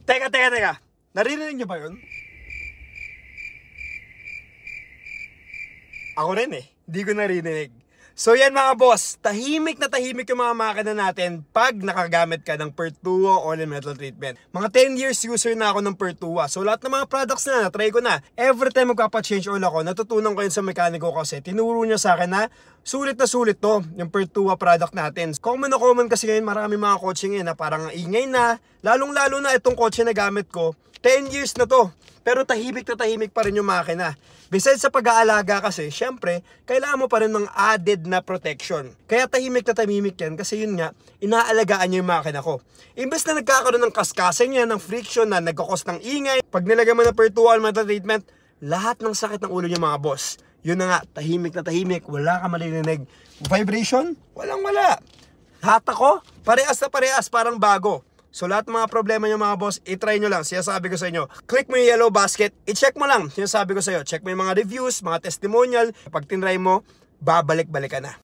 Teka. Narinig niyo ba yun? Ako rin eh. Hindi ko narinig. So yan mga boss, tahimik na tahimik yung mga makina natin pag nakagamit ka ng Pertua Oil and Metal Treatment. Mga 10 years user na ako ng Pertua. So lahat ng mga products na try ko na. Every time magpapa-change oil ako, natutunan ko yun sa mekaniko kasi tinuro niya sa akin na sulit to, yung Pertua product natin. Common kasi ngayon, marami mga kotse ngayon na parang ingay na. Lalong-lalo na itong kotse na gamit ko, 10 years na to. Pero tahimik na tahimik pa rin yung makina. Besides sa pag-aalaga kasi, syempre, kailangan mo pa rin ng added na protection. Kaya tahimik na tahimik yan kasi yun nga, inaalagaan niya yung makina ko. Imbes na nagkakaroon ng kaskasan niya, ng friction na nagkakos ng ingay, pag nilagay mo ng Pertua Metal Treatment, lahat ng sakit ng ulo niya mga boss. Yun na nga, tahimik na tahimik, wala ka malilinig. Vibration? Walang-wala. Hata ko, parehas na parehas, parang bago. So lahat ng mga problema nyo mga boss, itry nyo lang. Sinasabi ko sa inyo, click mo yung yellow basket, i-check mo lang. Sinasabi ko sa iyo, check mo yung mga reviews, mga testimonial. Pag tinry mo, babalik-balik ka na.